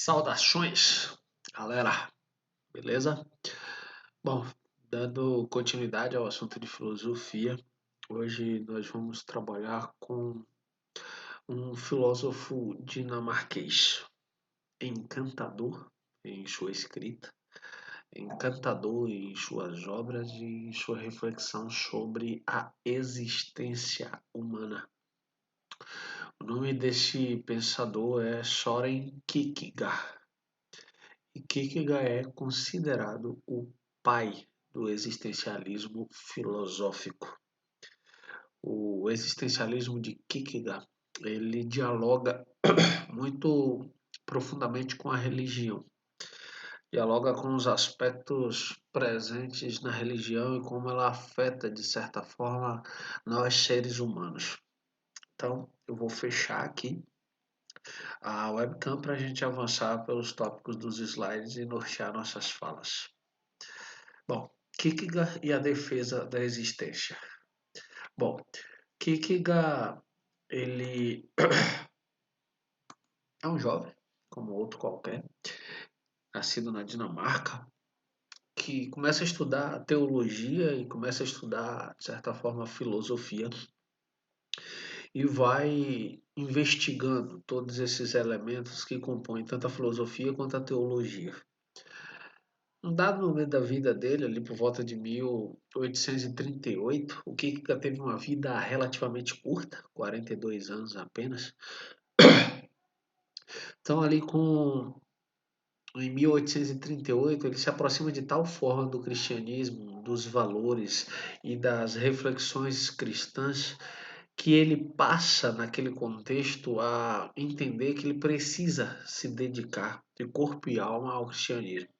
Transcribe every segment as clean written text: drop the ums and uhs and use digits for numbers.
Saudações, galera, beleza? Bom, dando continuidade ao assunto de filosofia, hoje nós vamos trabalhar com um filósofo dinamarquês, encantador em sua escrita, encantador em suas obras e em sua reflexão sobre a existência humana. O nome desse pensador é Søren Kierkegaard. E Kierkegaard é considerado o pai do existencialismo filosófico. O existencialismo de Kierkegaard, ele dialoga muito profundamente com a religião. Dialoga com os aspectos presentes na religião e como ela afeta, de certa forma, nós seres humanos. Então, eu vou fechar aqui a webcam para a gente avançar pelos tópicos dos slides e nortear nossas falas. Bom, Kierkegaard e a defesa da existência. Bom, Kierkegaard, ele é um jovem, como outro qualquer, nascido na Dinamarca, que começa a estudar teologia e começa a estudar, de certa forma, filosofia e vai investigando todos esses elementos que compõem tanto a filosofia quanto a teologia. Um dado momento da vida dele, ali por volta de 1838, o Kierkegaard teve uma vida relativamente curta, 42 anos apenas. Então, em 1838, ele se aproxima de tal forma do cristianismo, dos valores e das reflexões cristãs, que ele passa, naquele contexto, a entender que ele precisa se dedicar de corpo e alma ao cristianismo.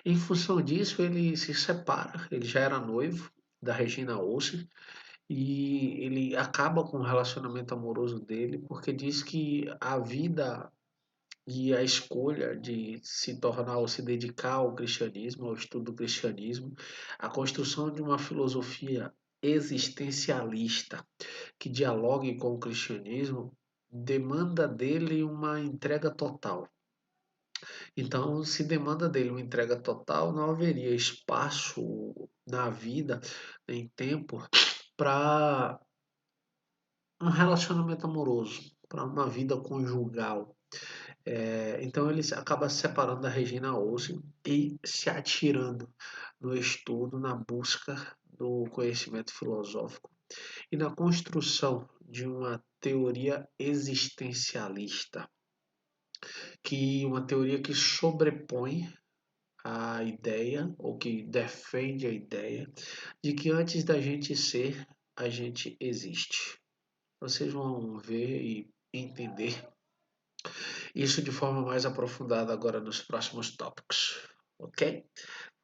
Em função disso, ele se separa, ele já era noivo da Regina Olsen, e ele acaba com o relacionamento amoroso dele, porque diz que a vida e a escolha de se tornar ou se dedicar ao cristianismo, ao estudo do cristianismo, a construção de uma filosofia existencialista que dialogue com o cristianismo, demanda dele uma entrega total. Então, se demanda dele uma entrega total, não haveria espaço na vida, em tempo, para um relacionamento amoroso, para uma vida conjugal. Então, ele acaba se separando da Regina Olsen e se atirando no estudo, na busca do conhecimento filosófico e na construção de uma teoria existencialista, que uma teoria que sobrepõe a ideia, ou que defende a ideia, de que antes da gente ser, a gente existe. Vocês vão ver e entender isso de forma mais aprofundada agora nos próximos tópicos, ok?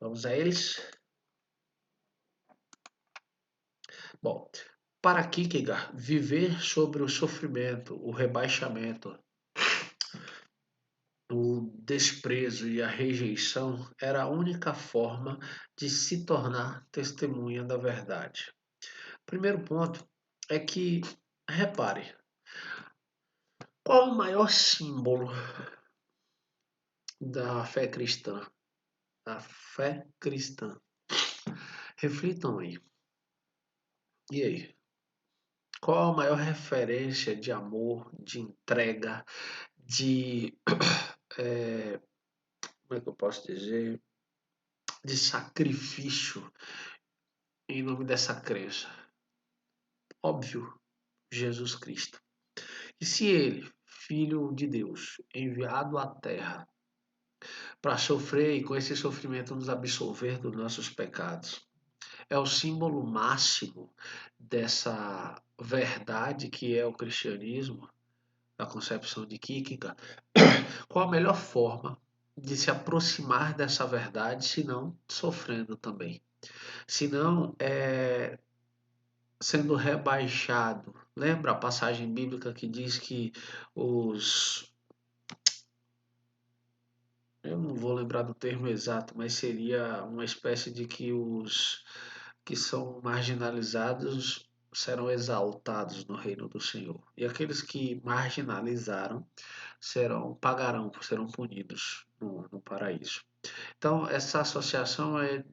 Vamos a eles? Bom, para Kierkegaard, viver sobre o sofrimento, o rebaixamento, o desprezo e a rejeição era a única forma de se tornar testemunha da verdade. Primeiro ponto é que, repare, qual o maior símbolo da fé cristã? A fé cristã. Reflitam aí. E aí? Qual a maior referência de amor, de entrega, de. Como é que eu posso dizer? De sacrifício em nome dessa crença? Óbvio, Jesus Cristo. E se ele, Filho de Deus, enviado à Terra para sofrer e com esse sofrimento nos absolver dos nossos pecados, é o símbolo máximo dessa verdade que é o cristianismo, da concepção de Kierkegaard, qual a melhor forma de se aproximar dessa verdade, se não sofrendo também? Se não sendo rebaixado. Lembra a passagem bíblica que diz que os. Eu não vou lembrar do termo exato, mas seria uma espécie de que os que são marginalizados serão exaltados no reino do Senhor. E aqueles que marginalizaram serão punidos no paraíso. Então, essa associação é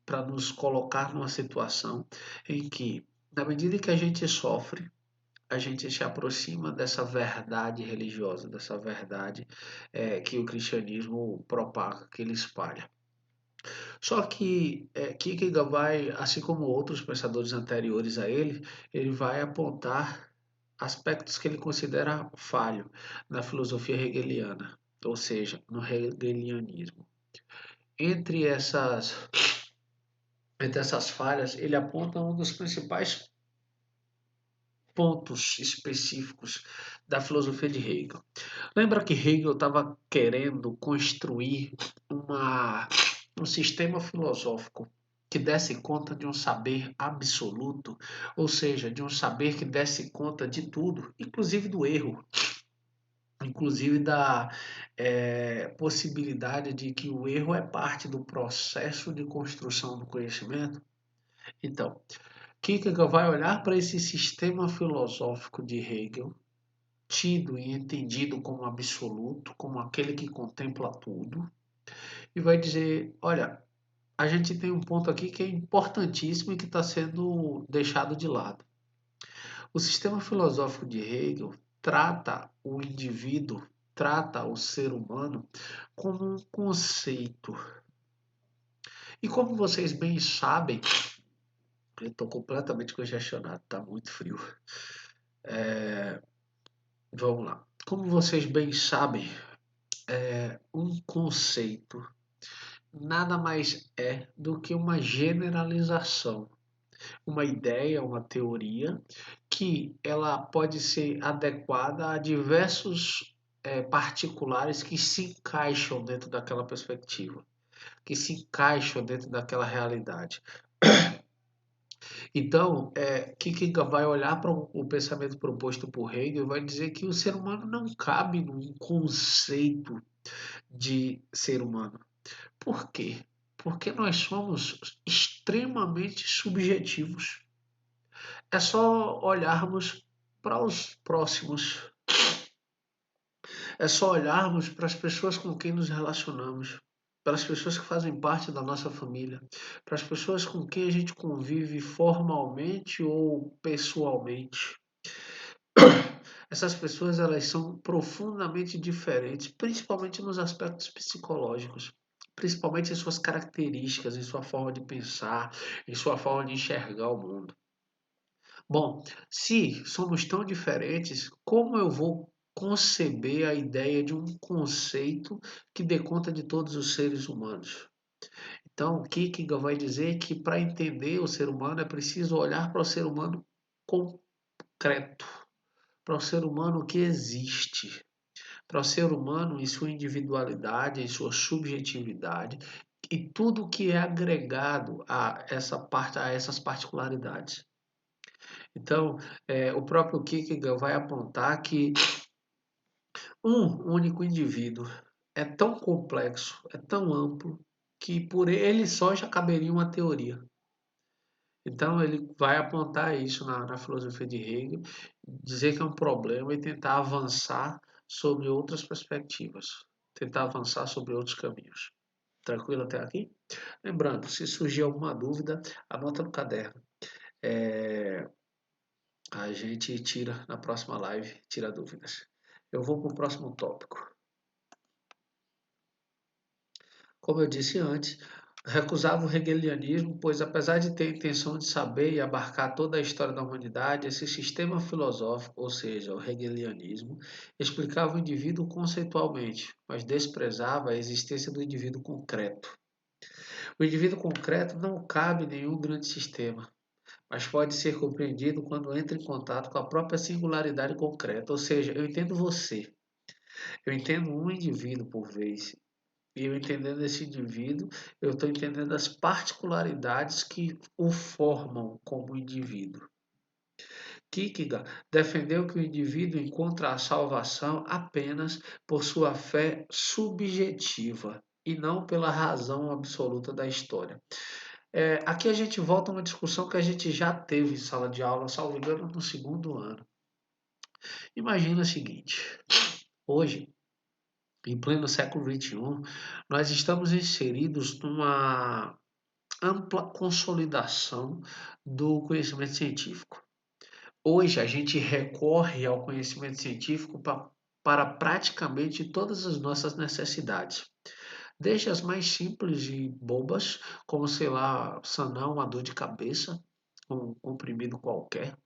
para nos colocar numa situação em que, na medida que a gente sofre, a gente se aproxima dessa verdade religiosa, dessa verdade que o cristianismo propaga, que ele espalha. Só que Kierkegaard vai, assim como outros pensadores anteriores a ele vai apontar aspectos que ele considera falho na filosofia hegeliana, ou seja, no hegelianismo. Entre essas, entre essas falhas, ele aponta um dos principais pontos específicos da filosofia de Hegel. Lembra que Hegel estava querendo construir um sistema filosófico que desse conta de um saber absoluto, ou seja, de um saber que desse conta de tudo, inclusive do erro, inclusive da possibilidade de que o erro é parte do processo de construção do conhecimento. Então, Kierkegaard vai olhar para esse sistema filosófico de Hegel, tido e entendido como absoluto, como aquele que contempla tudo, e vai dizer: olha, a gente tem um ponto aqui que é importantíssimo e que está sendo deixado de lado. O sistema filosófico de Hegel trata o indivíduo, trata o ser humano como um conceito. E como vocês bem sabem, eu estou completamente congestionado, está muito frio. Vamos lá. Como vocês bem sabem, um conceito nada mais é do que uma generalização, uma ideia, uma teoria que ela pode ser adequada a diversos particulares que se encaixam dentro daquela perspectiva, que se encaixam dentro daquela realidade. Então, Kierkegaard vai olhar para o pensamento proposto por Hegel e vai dizer que o ser humano não cabe num conceito de ser humano. Por quê? Porque nós somos extremamente subjetivos. É só olharmos para os próximos, é só olharmos para as pessoas com quem nos relacionamos, para as pessoas que fazem parte da nossa família, para as pessoas com quem a gente convive formalmente ou pessoalmente. Essas pessoas elas são profundamente diferentes, principalmente nos aspectos psicológicos, principalmente em suas características, em sua forma de pensar, em sua forma de enxergar o mundo. Bom, se somos tão diferentes, como eu vou conceber a ideia de um conceito que dê conta de todos os seres humanos? Então, Kierkegaard vai dizer que para entender o ser humano é preciso olhar para o ser humano concreto, para o ser humano que existe, para o ser humano em sua individualidade, em sua subjetividade e tudo que é agregado a essa parte, a essas particularidades. Então, o próprio Kierkegaard vai apontar que um único indivíduo é tão complexo, é tão amplo, que por ele só já caberia uma teoria. Então, ele vai apontar isso na filosofia de Hegel, dizer que é um problema e tentar avançar sobre outras perspectivas, tentar avançar sobre outros caminhos. Tranquilo até aqui? Lembrando, se surgir alguma dúvida, anota no caderno. A gente tira na próxima live, tira dúvidas. Eu vou para o próximo tópico. Como eu disse antes, recusava o hegelianismo, pois apesar de ter a intenção de saber e abarcar toda a história da humanidade, esse sistema filosófico, ou seja, o hegelianismo, explicava o indivíduo conceitualmente, mas desprezava a existência do indivíduo concreto. O indivíduo concreto não cabe em nenhum grande sistema, mas pode ser compreendido quando entra em contato com a própria singularidade concreta, ou seja, eu entendo você, eu entendo um indivíduo por vez, e eu entendendo esse indivíduo, eu estou entendendo as particularidades que o formam como indivíduo. Kierkegaard defendeu que o indivíduo encontra a salvação apenas por sua fé subjetiva e não pela razão absoluta da história. Aqui a gente volta a uma discussão que a gente já teve em sala de aula, salvo engano, no segundo ano. Imagina o seguinte: hoje, em pleno século XXI, nós estamos inseridos numa ampla consolidação do conhecimento científico. Hoje a gente recorre ao conhecimento científico para praticamente todas as nossas necessidades. Desde as mais simples e bobas, como, sei lá, sanar uma dor de cabeça, um comprimido qualquer,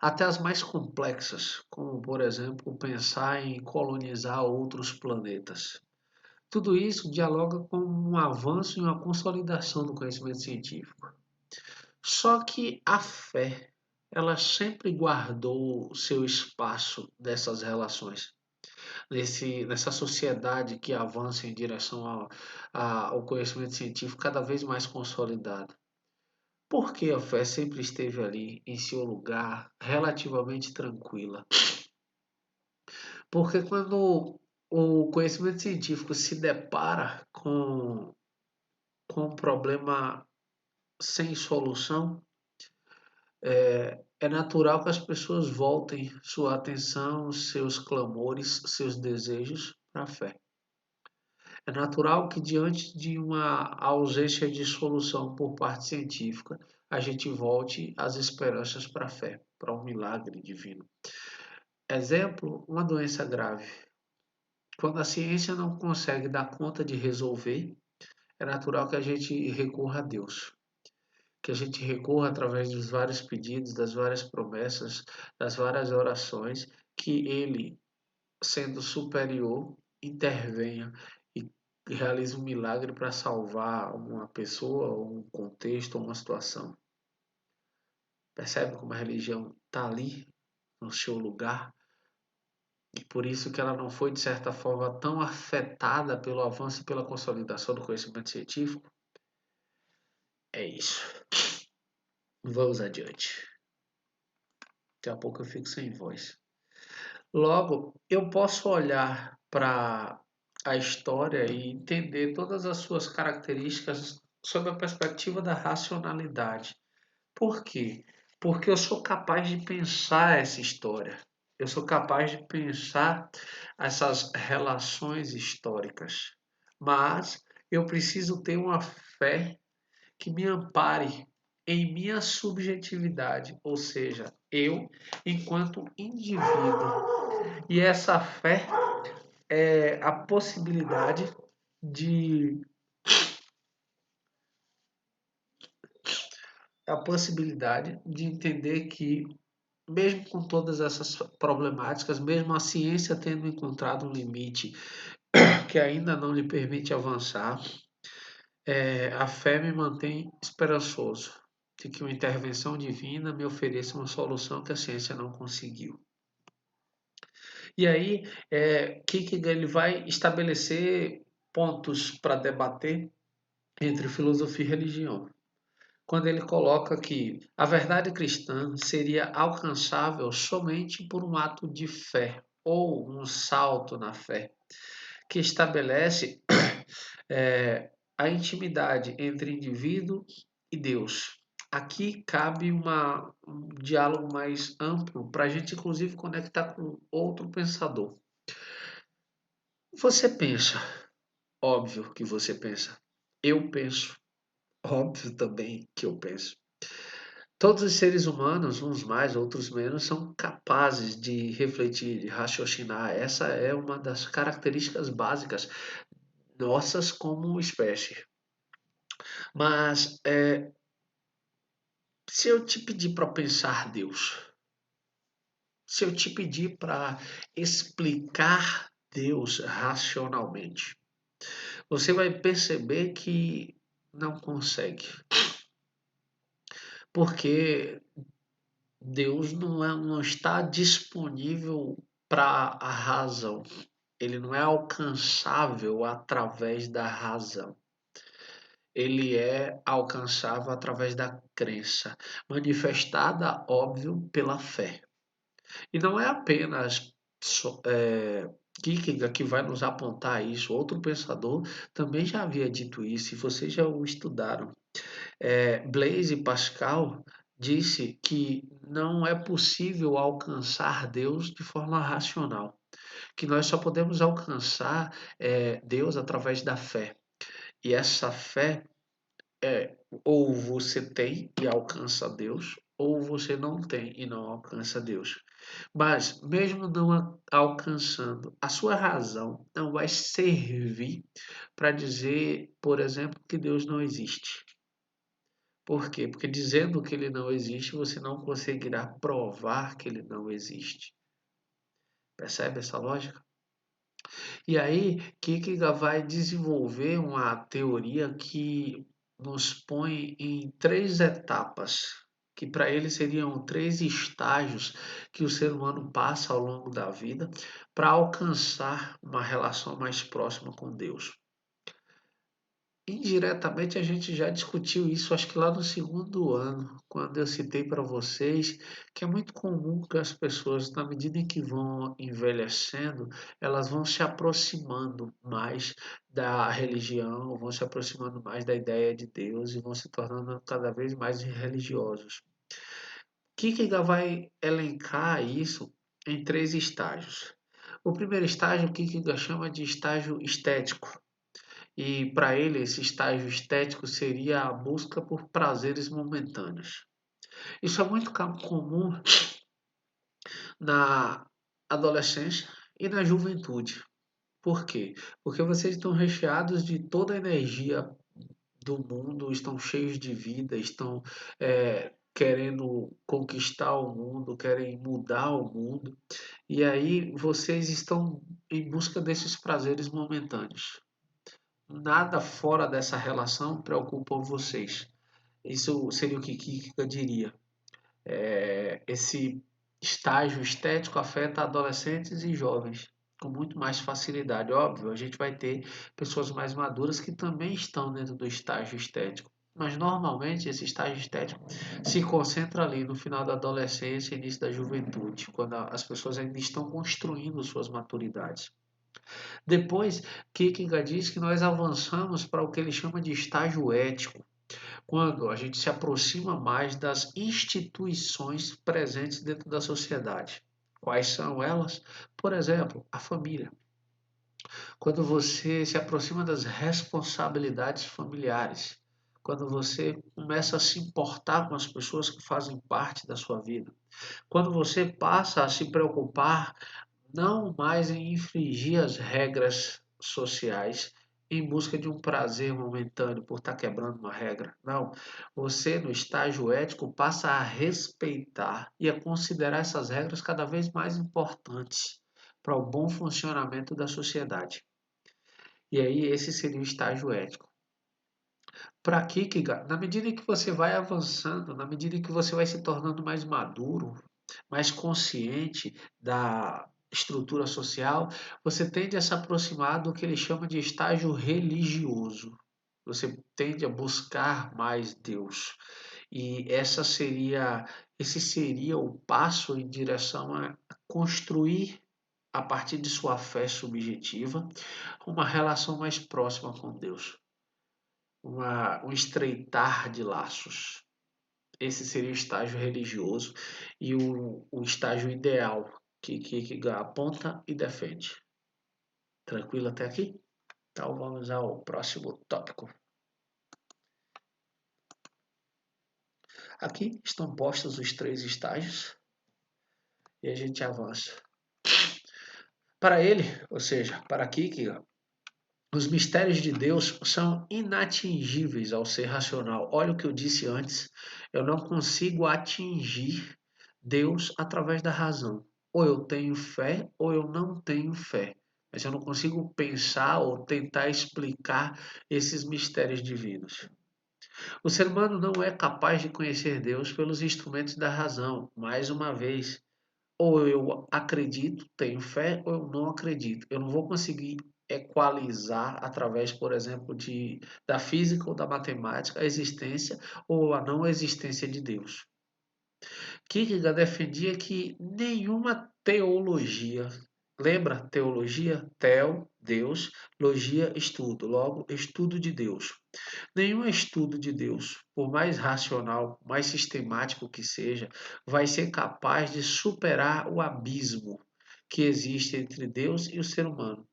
até as mais complexas, como, por exemplo, pensar em colonizar outros planetas. Tudo isso dialoga com um avanço e uma consolidação do conhecimento científico. Só que a fé, ela sempre guardou seu espaço nessas relações, nessa sociedade que avança em direção ao conhecimento científico cada vez mais consolidado. Por que a fé sempre esteve ali, em seu lugar, relativamente tranquila? Porque quando o conhecimento científico se depara com um problema sem solução, é natural que as pessoas voltem sua atenção, seus clamores, seus desejos para a fé. É natural que, diante de uma ausência de solução por parte científica, a gente volte as esperanças para a fé, para um milagre divino. Exemplo, uma doença grave. Quando a ciência não consegue dar conta de resolver, é natural que a gente recorra a Deus. Que a gente recorra através dos vários pedidos, das várias promessas, das várias orações, que Ele, sendo superior, intervenha e realize um milagre para salvar uma pessoa, um contexto, uma situação. Percebe como a religião está ali, no seu lugar, e por isso que ela não foi, de certa forma, tão afetada pelo avanço e pela consolidação do conhecimento científico? É isso. Vamos adiante. Daqui a pouco eu fico sem voz. Logo, eu posso olhar para a história e entender todas as suas características sob a perspectiva da racionalidade. Por quê? Porque eu sou capaz de pensar essa história. Eu sou capaz de pensar essas relações históricas. Mas eu preciso ter uma fé que me ampare em minha subjetividade, ou seja, eu enquanto indivíduo. E essa fé é de a possibilidade de entender que, mesmo com todas essas problemáticas, mesmo a ciência tendo encontrado um limite que ainda não lhe permite avançar, a fé me mantém esperançoso de que uma intervenção divina me ofereça uma solução que a ciência não conseguiu. E aí, Kierkegaard ele vai estabelecer pontos para debater entre filosofia e religião, quando ele coloca que a verdade cristã seria alcançável somente por um ato de fé ou um salto na fé, que estabelece a intimidade entre indivíduo e Deus. Aqui cabe um diálogo mais amplo para a gente, inclusive, conectar com outro pensador. Você pensa, óbvio que você pensa. Eu penso, óbvio também que eu penso. Todos os seres humanos, uns mais, outros menos, são capazes de refletir, de raciocinar. Essa é uma das características básicas nossas como espécie. Mas se eu te pedir para pensar Deus, se eu te pedir para explicar Deus racionalmente, você vai perceber que não consegue. Porque Deus não está disponível para a razão. Ele não é alcançável através da razão. Ele é alcançável através da crença, manifestada, óbvio, pela fé. E não é apenas Kierkegaard, que vai nos apontar isso. Outro pensador também já havia dito isso, e vocês já o estudaram. Blaise Pascal disse que não é possível alcançar Deus de forma racional, que nós só podemos alcançar Deus através da fé. E essa fé ou você tem e alcança Deus, ou você não tem e não alcança Deus. Mas, mesmo não alcançando, a sua razão não vai servir para dizer, por exemplo, que Deus não existe. Por quê? Porque dizendo que ele não existe, você não conseguirá provar que ele não existe. Percebe essa lógica? E aí, Kierkegaard vai desenvolver uma teoria que nos põe em três etapas, que para ele seriam três estágios que o ser humano passa ao longo da vida para alcançar uma relação mais próxima com Deus. Indiretamente a gente já discutiu isso, acho que lá no segundo ano, quando eu citei para vocês que é muito comum que as pessoas, na medida em que vão envelhecendo, elas vão se aproximando mais da religião, vão se aproximando mais da ideia de Deus e vão se tornando cada vez mais religiosos. Kierkegaard vai elencar isso em três estágios. O primeiro estágio, Kierkegaard chama de estágio estético. E para ele, esse estágio estético seria a busca por prazeres momentâneos. Isso é muito comum na adolescência e na juventude. Por quê? Porque vocês estão recheados de toda a energia do mundo, estão cheios de vida, estão querendo conquistar o mundo, querem mudar o mundo. E aí vocês estão em busca desses prazeres momentâneos. Nada fora dessa relação preocupa vocês. Isso seria o que Kika diria. Esse estágio estético afeta adolescentes e jovens com muito mais facilidade. Óbvio, a gente vai ter pessoas mais maduras que também estão dentro do estágio estético. Mas normalmente esse estágio estético se concentra ali no final da adolescência e início da juventude, quando as pessoas ainda estão construindo suas maturidades. Depois, Kierkegaard diz que nós avançamos para o que ele chama de estágio ético, quando a gente se aproxima mais das instituições presentes dentro da sociedade. Quais são elas? Por exemplo, a família. Quando você se aproxima das responsabilidades familiares, quando você começa a se importar com as pessoas que fazem parte da sua vida, quando você passa a se preocupar não mais em infringir as regras sociais em busca de um prazer momentâneo por estar quebrando uma regra. Não. Você, no estágio ético, passa a respeitar e a considerar essas regras cada vez mais importantes para o bom funcionamento da sociedade. E aí, esse seria o estágio ético. Para Kierkegaard, na medida em que você vai avançando, na medida em que você vai se tornando mais maduro, mais consciente da estrutura social, você tende a se aproximar do que ele chama de estágio religioso. Você tende a buscar mais Deus. E esse seria o passo em direção a construir, a partir de sua fé subjetiva, uma relação mais próxima com Deus, um estreitar de laços. Esse seria o estágio religioso e o estágio ideal que aponta e defende. Tranquilo até aqui? Então vamos ao próximo tópico. Aqui estão postos os três estágios e a gente avança. Para ele, ou seja, para Kierkegaard, os mistérios de Deus são inatingíveis ao ser racional. Olha o que eu disse antes. Eu não consigo atingir Deus através da razão. Ou eu tenho fé ou eu não tenho fé. Mas eu não consigo pensar ou tentar explicar esses mistérios divinos. O ser humano não é capaz de conhecer Deus pelos instrumentos da razão. Mais uma vez, ou eu acredito, tenho fé, ou eu não acredito. Eu não vou conseguir equalizar através, por exemplo, da física ou da matemática a existência ou a não existência de Deus. Kierkegaard defendia que nenhuma teologia Lembra? Teologia, tel, Deus, logia, estudo. Logo, estudo de Deus. Nenhum estudo de Deus, por mais racional, mais sistemático que seja, vai ser capaz de superar o abismo que existe entre Deus e o ser humano.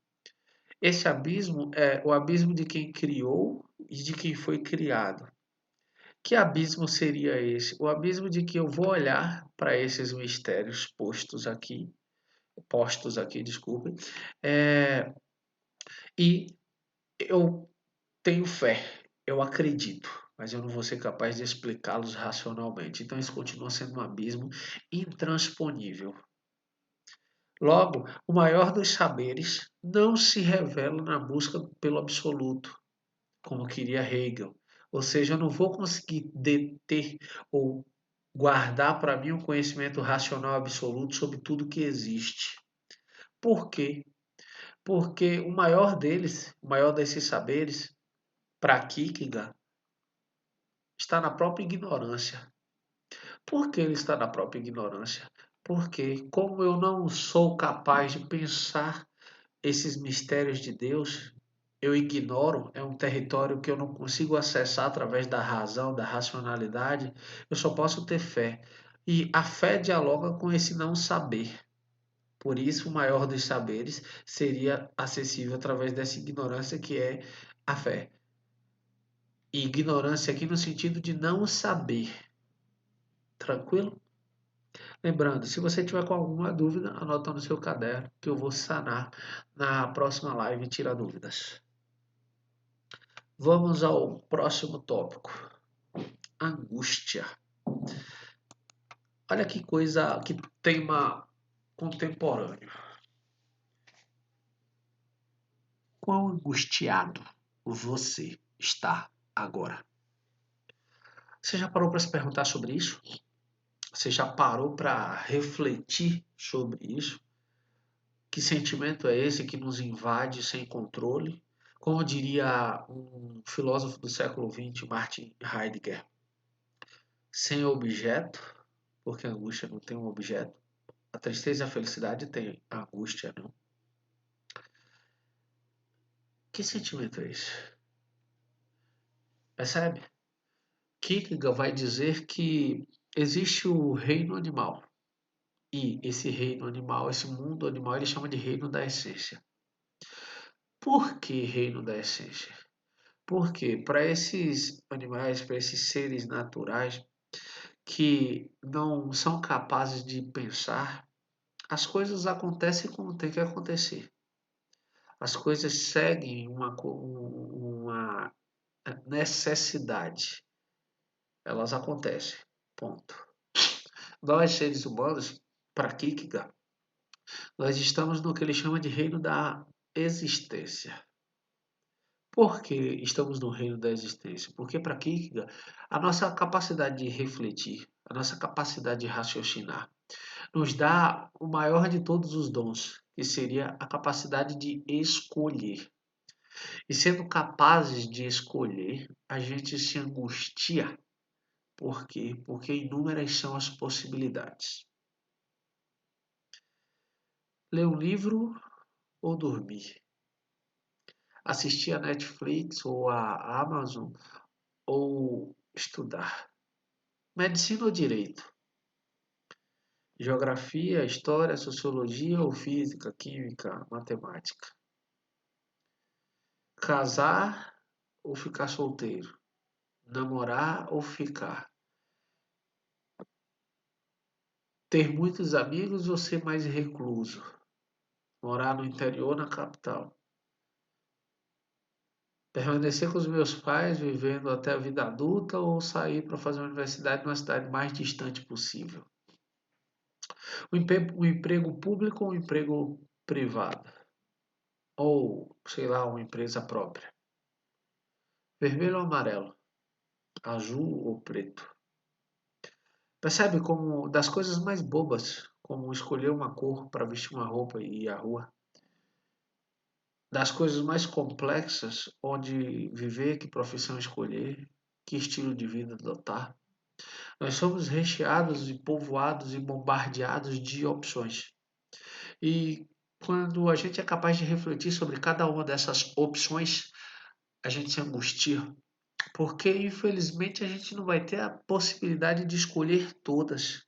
Esse abismo é o abismo de quem criou e de quem foi criado. Que abismo seria esse? O abismo de que eu vou olhar para esses mistérios postos aqui, desculpe, é, e eu tenho fé, eu acredito, mas eu não vou ser capaz de explicá-los racionalmente. Então isso continua sendo um abismo intransponível. Logo, o maior dos saberes não se revela na busca pelo absoluto, como queria Hegel. Ou seja, eu não vou conseguir deter ou guardar para mim um conhecimento racional absoluto sobre tudo que existe. Por quê? Porque o maior deles, o maior desses saberes, para Kierkegaard, está na própria ignorância. Por que ele está na própria ignorância? Porque, como eu não sou capaz de pensar esses mistérios de Deus, eu ignoro, é um território que eu não consigo acessar através da razão, da racionalidade, eu só posso ter fé. E a fé dialoga com esse não saber. Por isso, o maior dos saberes seria acessível através dessa ignorância que é a fé. E ignorância aqui no sentido de não saber. Tranquilo? Lembrando, se você tiver com alguma dúvida, anota no seu caderno que eu vou sanar na próxima live e tirar dúvidas. Vamos ao próximo tópico. Angústia. Olha que coisa, que tema contemporâneo. Quão angustiado você está agora? Você já parou para se perguntar sobre isso? Você já parou para refletir sobre isso? Que sentimento é esse que nos invade sem controle? Como diria um filósofo do século XX, Martin Heidegger, sem objeto, porque a angústia não tem um objeto. A tristeza e a felicidade têm, a angústia não. Que sentimento é esse? Percebe? Kierkegaard vai dizer que existe o reino animal. E esse reino animal, esse mundo animal, ele chama de reino da essência. Por que reino da essência? Porque para esses animais, para esses seres naturais que não são capazes de pensar, as coisas acontecem como tem que acontecer. As coisas seguem uma necessidade. Elas acontecem. Ponto. Nós, seres humanos, para Kierkegaard, nós estamos no que ele chama de reino da existência. Por que estamos no reino da existência? Porque para Kierkegaard, a nossa capacidade de refletir, a nossa capacidade de raciocinar, nos dá o maior de todos os dons, que seria a capacidade de escolher. E sendo capazes de escolher, a gente se angustia. Por quê? Porque inúmeras são as possibilidades. Ler um livro ou dormir? Assistir a Netflix ou a Amazon ou estudar? Medicina ou direito? Geografia, história, sociologia ou física, química, matemática? Casar ou ficar solteiro? Namorar ou ficar? Ter muitos amigos ou ser mais recluso? Morar no interior ou na capital? Permanecer com os meus pais, vivendo até a vida adulta, ou sair para fazer uma universidade numa cidade mais distante possível? Um emprego público ou um emprego privado? Ou, sei lá, uma empresa própria? Vermelho ou amarelo? Azul ou preto? Percebe como das coisas mais bobas, como escolher uma cor para vestir uma roupa e ir à rua, das coisas mais complexas, onde viver, que profissão escolher, que estilo de vida adotar. Nós somos recheados e povoados e bombardeados de opções. E quando a gente é capaz de refletir sobre cada uma dessas opções, a gente se angustia, porque infelizmente a gente não vai ter a possibilidade de escolher todas.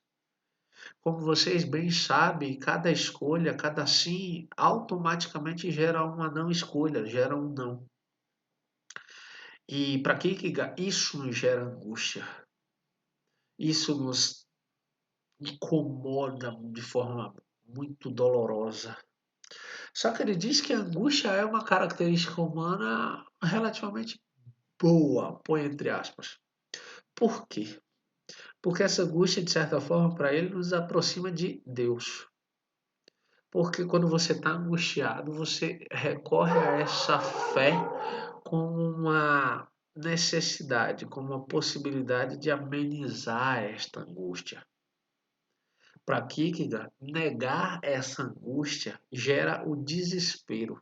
Como vocês bem sabem, cada escolha, cada sim, automaticamente gera uma não escolha, gera um não. E para Kierkegaard, isso nos gera angústia. Isso nos incomoda de forma muito dolorosa. Só que ele diz que a angústia é uma característica humana relativamente boa, põe entre aspas. Por quê? Porque essa angústia, de certa forma, para ele, nos aproxima de Deus. Porque quando você está angustiado, você recorre a essa fé como uma necessidade, como uma possibilidade de amenizar esta angústia. Para Kierkegaard, negar essa angústia gera o desespero.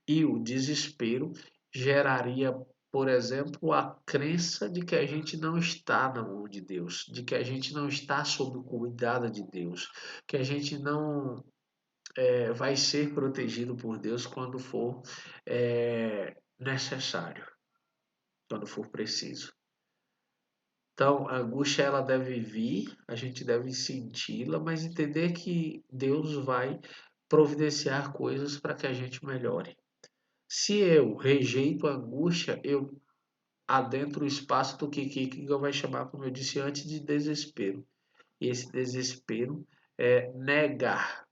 E o desespero geraria, por exemplo, a crença de que a gente não está na mão de Deus, de que a gente não está sob o cuidado de Deus, que a gente não vai ser protegido por Deus quando for necessário, quando for preciso. Então, a angústia ela deve vir, a gente deve senti-la, mas entender que Deus vai providenciar coisas para que a gente melhore. Se eu rejeito a angústia, eu adentro o espaço do que eu vai chamar, como eu disse antes, de desespero. E esse desespero é negar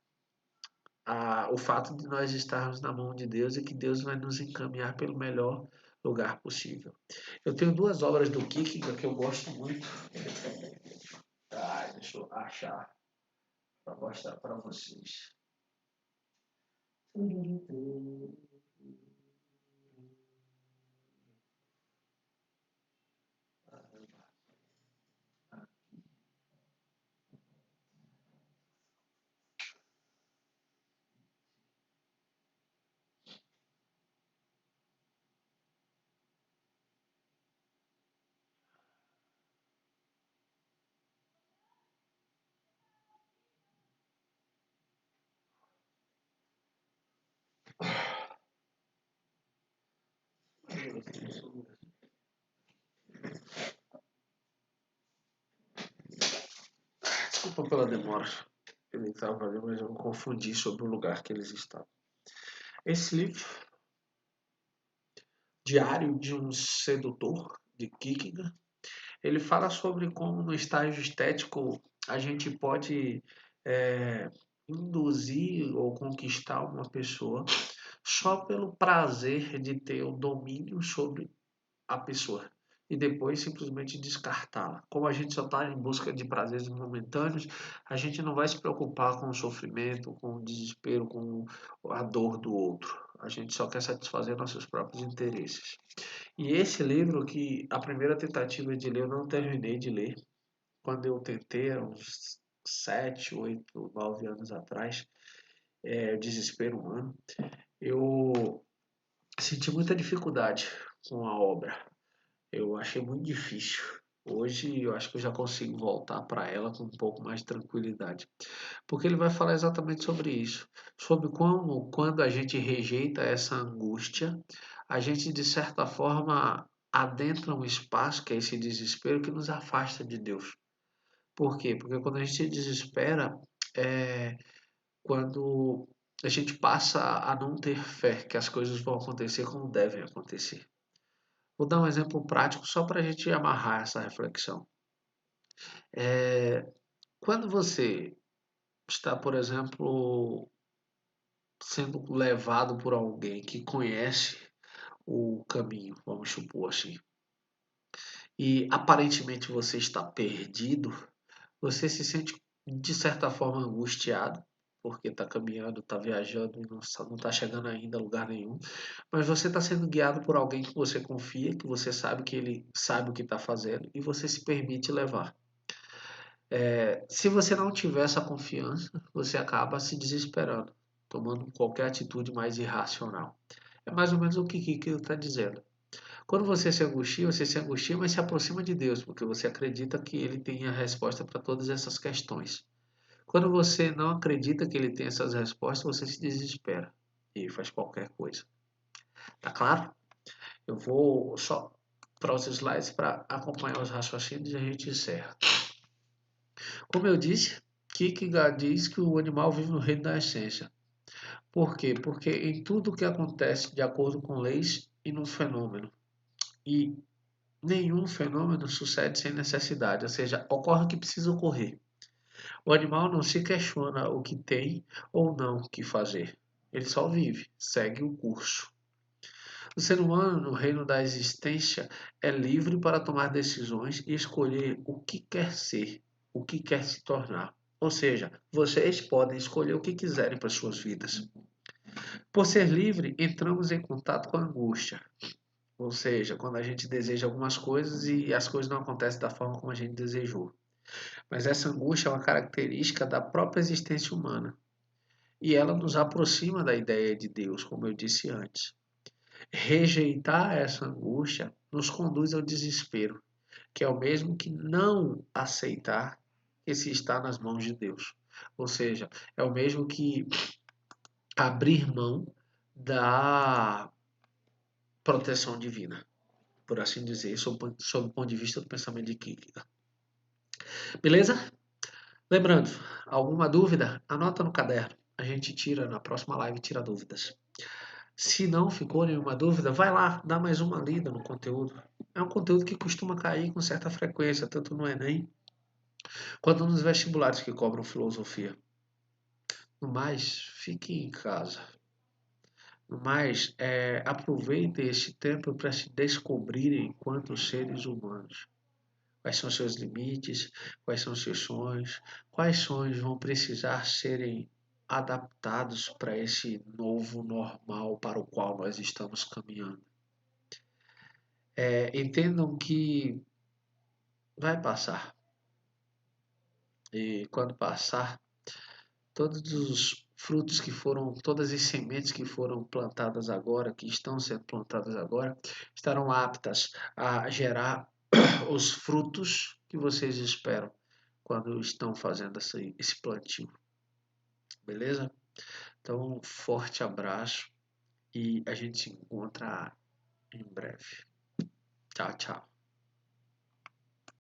o fato de nós estarmos na mão de Deus e que Deus vai nos encaminhar pelo melhor lugar possível. Eu tenho duas obras do Kierkegaard que eu gosto muito. Deixa eu achar para mostrar para vocês. Desculpa pela demora. Ele estava ali, mas eu me confundi sobre o lugar que eles estavam. Esse livro, Diário de um Sedutor, de Kierkegaard, ele fala sobre como no estágio estético a gente pode é, induzir ou conquistar uma pessoa só pelo prazer de ter o domínio sobre a pessoa e depois simplesmente descartá-la. Como a gente só está em busca de prazeres momentâneos, a gente não vai se preocupar com o sofrimento, com o desespero, com a dor do outro. A gente só quer satisfazer nossos próprios interesses. E esse livro que a primeira tentativa de ler eu não terminei de ler. Quando eu tentei, há uns 7, 8, 9 anos atrás, Desespero Humano, eu senti muita dificuldade com a obra. Eu achei muito difícil. Hoje eu acho que eu já consigo voltar para ela com um pouco mais de tranquilidade. Porque ele vai falar exatamente sobre isso. Sobre como, quando a gente rejeita essa angústia, a gente, de certa forma, adentra um espaço, que é esse desespero, que nos afasta de Deus. Por quê? Porque quando a gente se desespera, é quando a gente passa a não ter fé que as coisas vão acontecer como devem acontecer. Vou dar um exemplo prático só para a gente amarrar essa reflexão. É, quando você está, por exemplo, sendo levado por alguém que conhece o caminho, vamos supor assim, e aparentemente você está perdido, você se sente de certa forma angustiado, porque está caminhando, está viajando e não está chegando ainda a lugar nenhum, mas você está sendo guiado por alguém que você confia, que você sabe que ele sabe o que está fazendo e você se permite levar. Se você não tiver essa confiança, você acaba se desesperando, tomando qualquer atitude mais irracional. É mais ou menos o que Kiki está dizendo. Quando você se angustia, mas se aproxima de Deus, porque você acredita que Ele tem a resposta para todas essas questões. Quando você não acredita que ele tem essas respostas, você se desespera e faz qualquer coisa. Tá claro? Eu vou só para os slides para acompanhar os raciocínios e a gente encerra. Como eu disse, Kierkegaard diz que o animal vive no reino da essência. Por quê? Porque em tudo que acontece de acordo com leis e no fenômeno. E nenhum fenômeno sucede sem necessidade, ou seja, ocorre o que precisa ocorrer. O animal não se questiona o que tem ou não que fazer. Ele só vive, segue o curso. O ser humano, no reino da existência, é livre para tomar decisões e escolher o que quer ser, o que quer se tornar. Ou seja, vocês podem escolher o que quiserem para suas vidas. Por ser livre, entramos em contato com a angústia. Ou seja, quando a gente deseja algumas coisas e as coisas não acontecem da forma como a gente desejou. Mas essa angústia é uma característica da própria existência humana. E ela nos aproxima da ideia de Deus, como eu disse antes. Rejeitar essa angústia nos conduz ao desespero, que é o mesmo que não aceitar que se está nas mãos de Deus. Ou seja, é o mesmo que abrir mão da proteção divina, por assim dizer, sob o ponto de vista do pensamento de Kierkegaard. Beleza? Lembrando, alguma dúvida? Anota no caderno. A gente tira na próxima live, tira dúvidas. Se não ficou nenhuma dúvida, vai lá, dá mais uma lida no conteúdo. É um conteúdo que costuma cair com certa frequência, tanto no Enem quanto nos vestibulares que cobram filosofia. No mais, fique em casa. No mais, aproveite este tempo para se descobrirem enquanto seres humanos. Quais são seus limites? Quais são seus sonhos? Quais sonhos vão precisar serem adaptados para esse novo normal para o qual nós estamos caminhando? Entendam que vai passar. E quando passar, todos os frutos que foram, todas as sementes que foram plantadas agora, que estão sendo plantadas agora, estarão aptas a gerar os frutos que vocês esperam quando estão fazendo esse plantio. Beleza? Então, um forte abraço e a gente se encontra em breve. Tchau, tchau.